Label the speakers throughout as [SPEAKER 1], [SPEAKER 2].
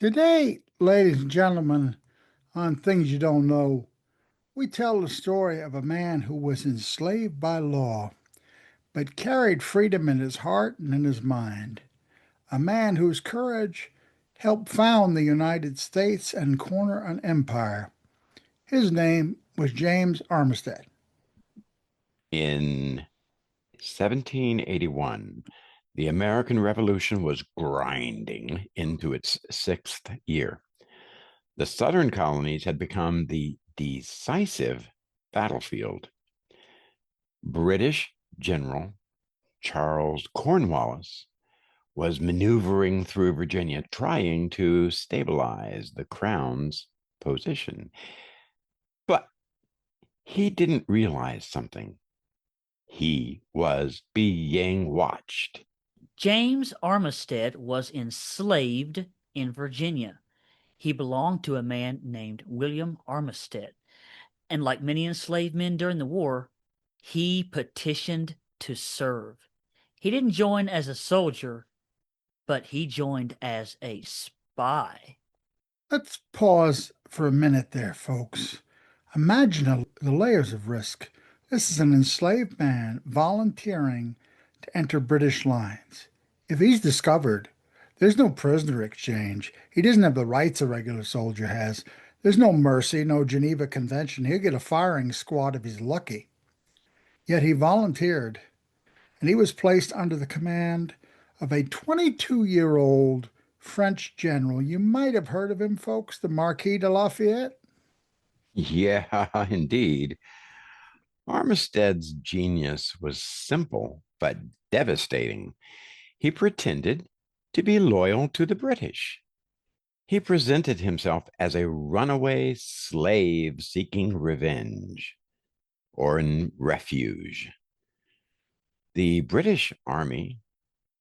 [SPEAKER 1] Today, ladies and gentlemen, on Things You Don't Know, we tell the story of a man who was enslaved by law, but carried freedom in his heart and in his mind. A man whose courage helped found the United States and corner an empire. His name was James Armistead.
[SPEAKER 2] In 1781, the American Revolution was grinding into its sixth year. The southern colonies had become the decisive battlefield. British General Charles Cornwallis was maneuvering through Virginia, trying to stabilize the crown's position. But he didn't realize something. He was being watched.
[SPEAKER 3] James Armistead was enslaved in Virginia. He belonged to a man named William Armistead. And like many enslaved men during the war, he petitioned to serve. He didn't join as a soldier, but he joined as a spy.
[SPEAKER 1] Let's pause for a minute there, folks. Imagine the layers of risk. This is an enslaved man volunteering to enter British lines. If he's discovered, there's no prisoner exchange. He doesn't have the rights a regular soldier has. There's no mercy, no Geneva Convention. He'll get a firing squad if he's lucky. Yet he volunteered, and he was placed under the command of a 22-year-old French general. You might have heard of him, folks, the Marquis de Lafayette.
[SPEAKER 2] Yeah, indeed. Armistead's genius was simple but devastating. He pretended to be loyal to the British. He presented himself as a runaway slave seeking revenge or in refuge. The British Army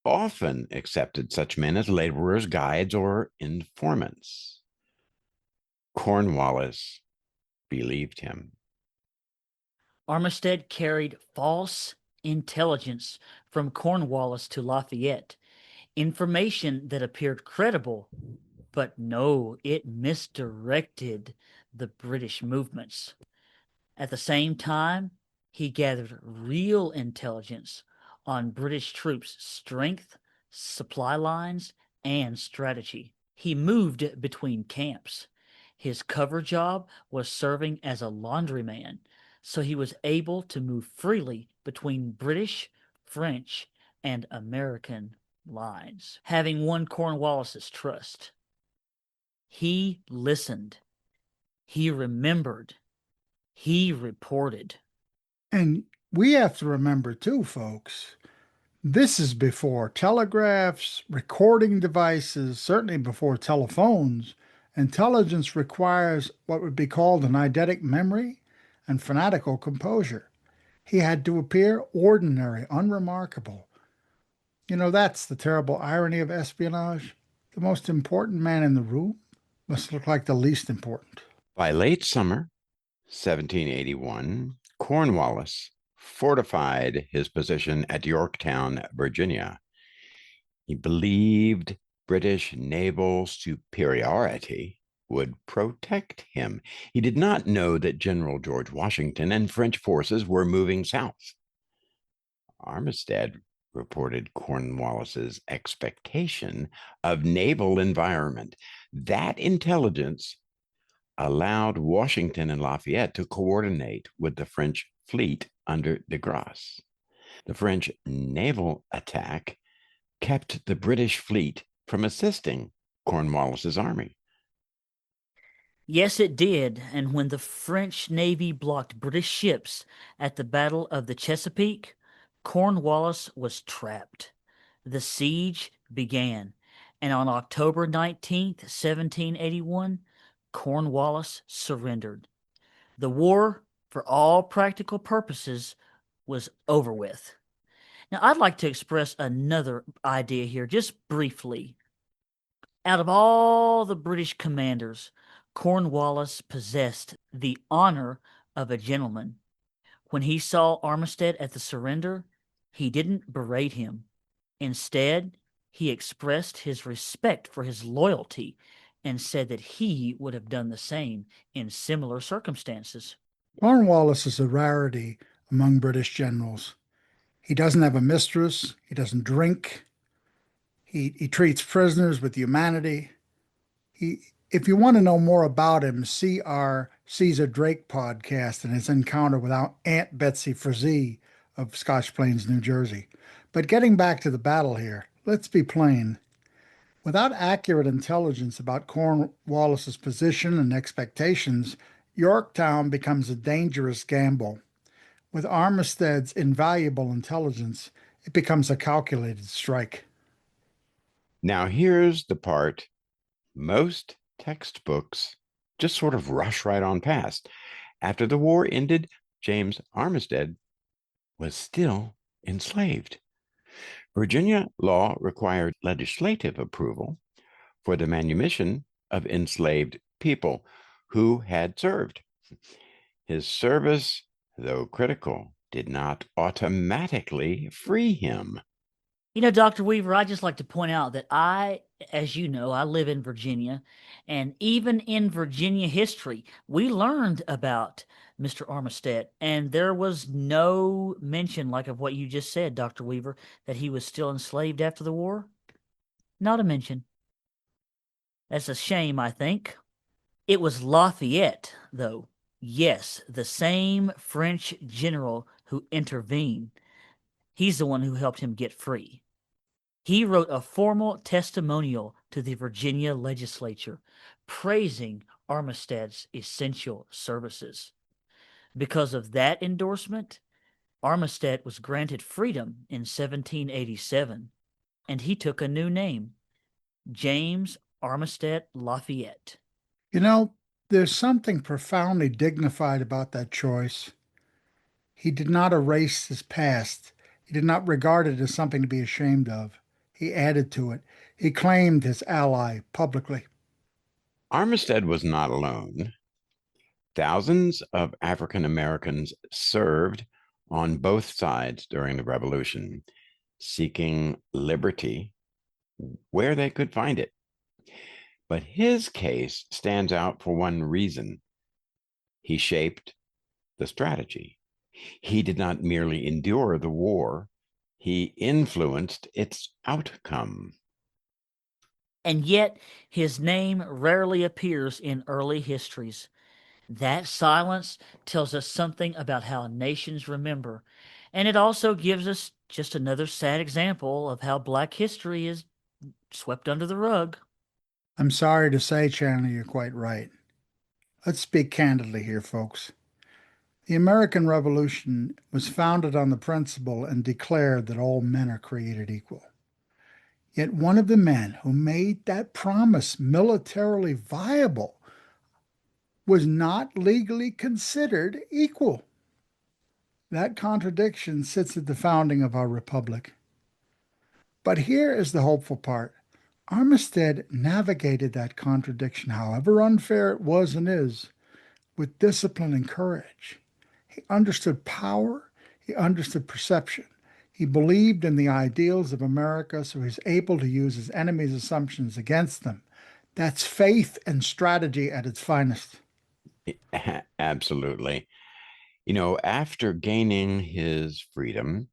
[SPEAKER 2] often accepted such men as laborers, guides, or informants. Cornwallis believed him.
[SPEAKER 3] Armistead carried false intelligence from Cornwallis to Lafayette, information that appeared credible, but no, it misdirected the British movements. At the same time, he gathered real intelligence on British troops' strength, supply lines, and strategy. He moved between camps. His cover job was serving as a laundryman, so he was able to move freely between British, French, and American lines. Having won Cornwallis's trust, he listened, he remembered, he reported.
[SPEAKER 1] And we have to remember, too, folks, this is before telegraphs, recording devices, certainly before telephones. Intelligence requires what would be called an eidetic memory and fanatical composure. He had to appear ordinary, unremarkable. That's the terrible irony of espionage. The most important man in the room must look like the least important.
[SPEAKER 2] By late summer 1781, Cornwallis fortified his position at Yorktown, Virginia. He believed British naval superiority would protect him. He did not know that General George Washington and French forces were moving south. Armistead reported Cornwallis's expectation of naval environment. That intelligence allowed Washington and Lafayette to coordinate with the French fleet under de Grasse. The French naval attack kept the British fleet from assisting Cornwallis's army.
[SPEAKER 3] Yes, it did, and when the French Navy blocked British ships at the Battle of the Chesapeake, Cornwallis was trapped. The siege began, and on October 19th, 1781, Cornwallis surrendered. The war, for all practical purposes, was over with. Now, I'd like to express another idea here, just briefly. Out of all the British commanders, Cornwallis possessed the honor of a gentleman. When he saw Armistead at the surrender, he didn't berate him. Instead, he expressed his respect for his loyalty and said that he would have done the same in similar circumstances.
[SPEAKER 1] Cornwallis is a rarity among British generals. He doesn't have a mistress, he doesn't drink, he treats prisoners with humanity. He, if you want to know more about him, see our Caesar Drake podcast and his encounter with Aunt Betsy Frazee of Scotch Plains, New Jersey. But getting back to the battle here, let's be plain. Without accurate intelligence about Cornwallis's position and expectations, Yorktown becomes a dangerous gamble. With Armistead's invaluable intelligence, it becomes a calculated strike.
[SPEAKER 2] Now, here's the part most textbooks just sort of rush right on past. After the war ended, James Armistead was still enslaved. Virginia law required legislative approval for the manumission of enslaved people who had served. His service, though critical, did not automatically free him.
[SPEAKER 3] Dr. Weaver, I just like to point out that as you know, I live in Virginia, and even in Virginia history, we learned about Mr. Armistead, and there was no mention, like of what you just said, Dr. Weaver, that he was still enslaved after the war. Not a mention. That's a shame, I think. It was Lafayette, though. Yes, the same French general who intervened. He's the one who helped him get free. He wrote a formal testimonial to the Virginia legislature praising Armistead's essential services. Because of that endorsement, Armistead was granted freedom in 1787, and he took a new name, James Armistead Lafayette.
[SPEAKER 1] There's something profoundly dignified about that choice. He did not erase his past. He did not regard it as something to be ashamed of. He added to it. He claimed his ally publicly.
[SPEAKER 2] Armistead was not alone. Thousands of African Americans served on both sides during the Revolution, seeking liberty where they could find it. But his case stands out for one reason. He shaped the strategy. He did not merely endure the war, he influenced its outcome.
[SPEAKER 3] And yet, his name rarely appears in early histories. That silence tells us something about how nations remember, and it also gives us just another sad example of how Black history is swept under the rug.
[SPEAKER 1] I'm sorry to say, Chandler, you're quite right. Let's speak candidly here, folks. The American Revolution was founded on the principle and declared that all men are created equal. Yet one of the men who made that promise militarily viable was not legally considered equal. That contradiction sits at the founding of our republic. But here is the hopeful part. Armistead navigated that contradiction, however unfair it was and is, with discipline and courage. He understood power, he understood perception. He believed in the ideals of America, so he's able to use his enemies' assumptions against them. That's faith and strategy at its finest.
[SPEAKER 2] Absolutely. After gaining his freedom,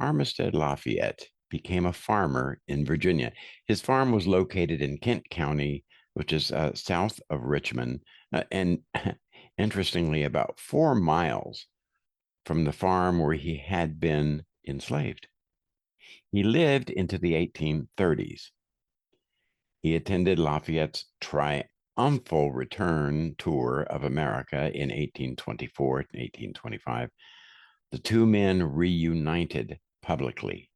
[SPEAKER 2] Armistead Lafayette became a farmer in Virginia. His farm was located in Kent County, which is south of Richmond, and interestingly, about 4 miles from the farm where he had been enslaved. He lived into the 1830s. He attended Lafayette's triumphal return tour of America in 1824 and 1825. The two men reunited publicly.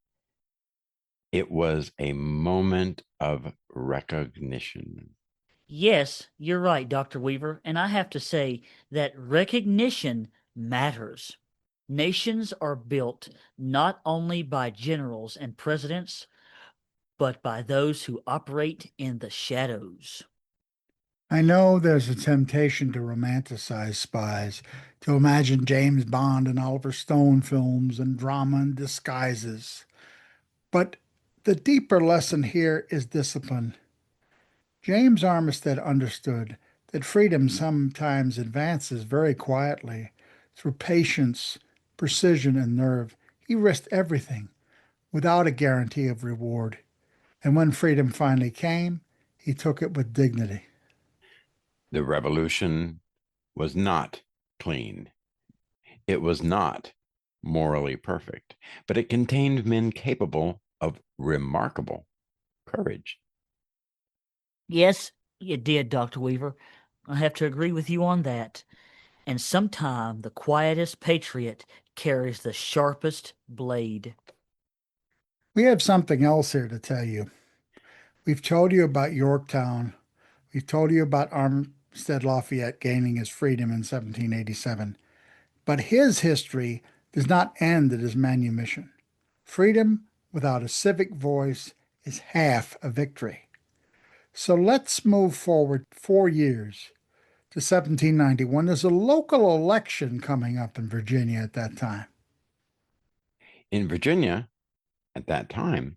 [SPEAKER 2] It was a moment of recognition.
[SPEAKER 3] Yes, you're right, Dr. Weaver, and I have to say that recognition matters. Nations are built not only by generals and presidents, but by those who operate in the shadows.
[SPEAKER 1] I know there's a temptation to romanticize spies, to imagine James Bond and Oliver Stone films and drama and disguises. But the deeper lesson here is discipline. James Armistead understood that freedom sometimes advances very quietly through patience, precision, and nerve. He risked everything without a guarantee of reward. And when freedom finally came, he took it with dignity.
[SPEAKER 2] The revolution was not clean. It was not morally perfect, but it contained men capable of remarkable courage.
[SPEAKER 3] Yes, you did, Dr. Weaver. I have to agree with you on that. And sometime the quietest patriot carries the sharpest blade.
[SPEAKER 1] We have something else here to tell you. We've told you about Yorktown. We've told you about Armistead Lafayette gaining his freedom in 1787. But his history does not end at his manumission. Freedom without a civic voice is half a victory. So let's move forward 4 years to 1791. There's a local election coming up in Virginia at that time.
[SPEAKER 2] In Virginia, at that time,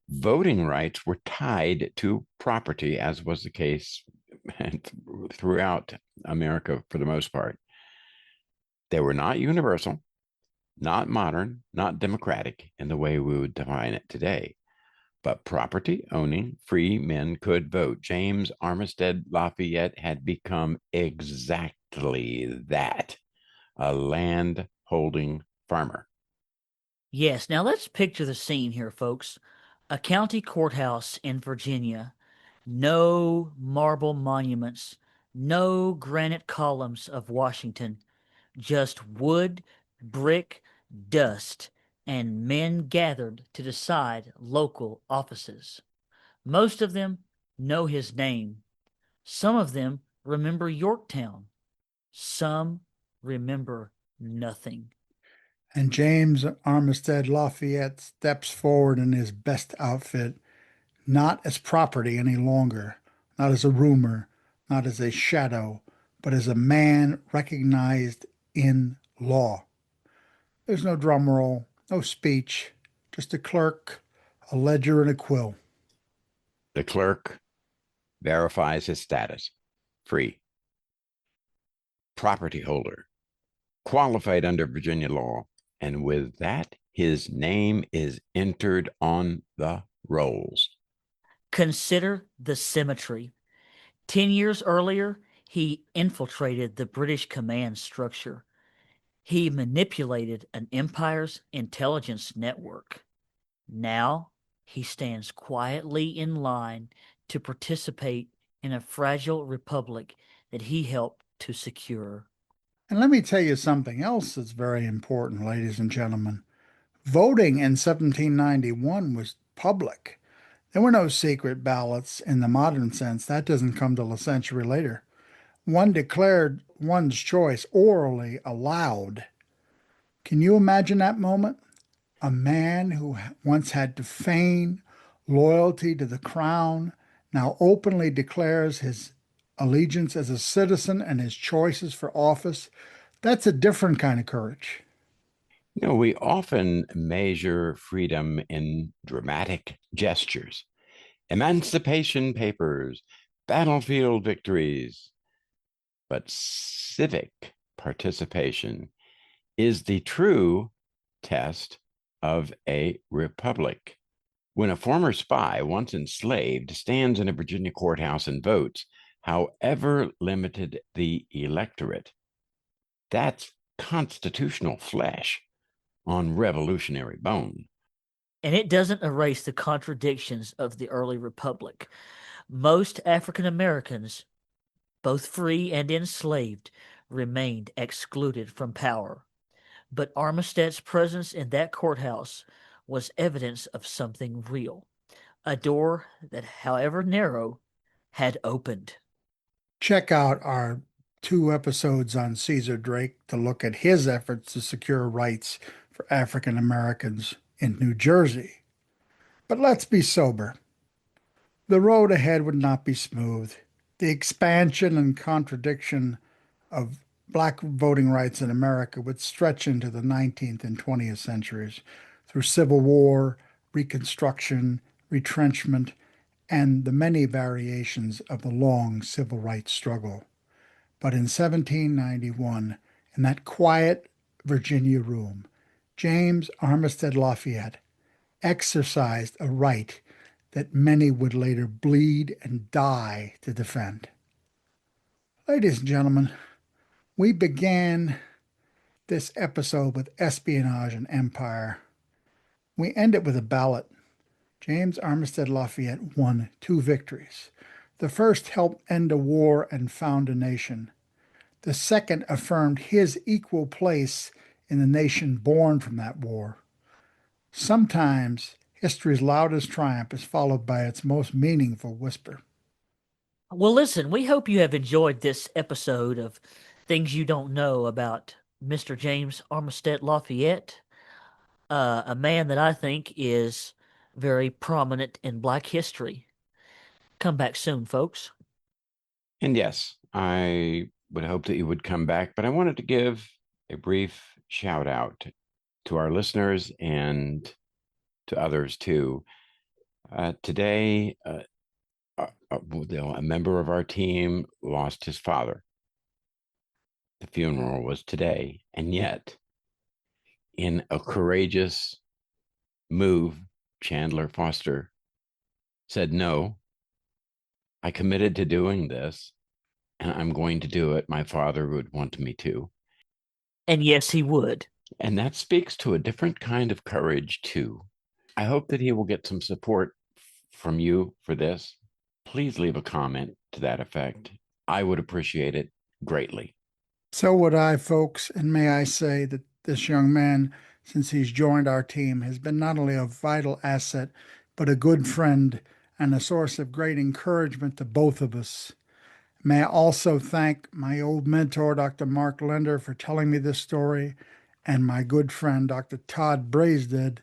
[SPEAKER 2] voting rights were tied to property, as was the case throughout America for the most part. They were not universal, not modern, not democratic in the way we would define it today. But property owning free men could vote. James Armistead Lafayette had become exactly that, a land holding farmer.
[SPEAKER 3] Yes, now let's picture the scene here, folks. A county courthouse in Virginia. No marble monuments, no granite columns of Washington, just wood, brick, dust, and men gathered to decide local offices. Most of them know his name. Some of them remember Yorktown. Some remember nothing.
[SPEAKER 1] And James Armistead Lafayette steps forward in his best outfit, not as property any longer, not as a rumor, not as a shadow, but as a man recognized in law. There's no drum roll, no speech, just a clerk, a ledger, and a quill.
[SPEAKER 2] The clerk verifies his status free, property holder, qualified under Virginia law. And with that, his name is entered on the rolls.
[SPEAKER 3] Consider the symmetry. 10 years earlier, he infiltrated the British command structure. He manipulated an empire's intelligence network. Now he stands quietly in line to participate in a fragile republic that he helped to secure.
[SPEAKER 1] And let me tell you something else that's very important, ladies and gentlemen. Voting in 1791 was public. There were no secret ballots in the modern sense. That doesn't come till a century later. One declared one's choice orally aloud. Can you imagine that moment? A man who once had to feign loyalty to the crown now openly declares his allegiance as a citizen and his choices for office. That's a different kind of courage.
[SPEAKER 2] We often measure freedom in dramatic gestures, emancipation papers, battlefield victories, but civic participation is the true test of a republic. When a former spy, once enslaved, stands in a Virginia courthouse and votes, however limited the electorate, that's constitutional flesh on revolutionary bone.
[SPEAKER 3] And it doesn't erase the contradictions of the early republic. Most African Americans, both free and enslaved, remained excluded from power. But Armistead's presence in that courthouse was evidence of something real. A door that, however narrow, had opened.
[SPEAKER 1] Check out our 2 episodes on Caesar Drake to look at his efforts to secure rights for African Americans in New Jersey. But let's be sober. The road ahead would not be smooth. The expansion and contradiction of black voting rights in America would stretch into the 19th and 20th centuries through civil war, Reconstruction, retrenchment, and the many variations of the long civil rights struggle. But in 1791, in that quiet Virginia room, James Armistead Lafayette exercised a right that many would later bleed and die to defend. Ladies and gentlemen, we began this episode with espionage and empire. We end it with a ballot. James Armistead Lafayette won 2 victories. The first helped end a war and found a nation. The second affirmed his equal place in the nation born from that war. Sometimes history's loudest triumph is followed by its most meaningful whisper.
[SPEAKER 3] Well, listen, we hope you have enjoyed this episode of Things You Don't Know about Mr. James Armistead Lafayette, a man that I think is very prominent in Black history. Come back soon, folks.
[SPEAKER 2] And yes, I would hope that you would come back, but I wanted to give a brief shout out to our listeners and to others too. Today, a member of our team lost his father. The funeral was today, and yet, in a courageous move, Chandler Foster said, "No, I committed to doing this, and I'm going to do it. My father would want me to."
[SPEAKER 3] And yes, he would.
[SPEAKER 2] And that speaks to a different kind of courage, too. I hope that he will get some support from you for this. Please leave a comment to that effect. I would appreciate it greatly.
[SPEAKER 1] So would I, folks, and may I say that this young man, since he's joined our team, has been not only a vital asset, but a good friend and a source of great encouragement to both of us. May I also thank my old mentor, Dr. Mark Lender, for telling me this story, and my good friend, Dr. Todd Braisded,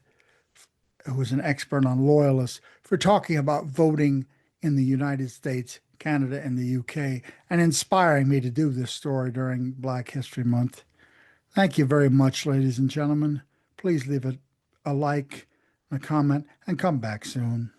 [SPEAKER 1] who is an expert on loyalists, for talking about voting in the United States, Canada, and the UK, and inspiring me to do this story during Black History Month. Thank you very much, ladies and gentlemen. Please leave a like, a comment, and come back soon.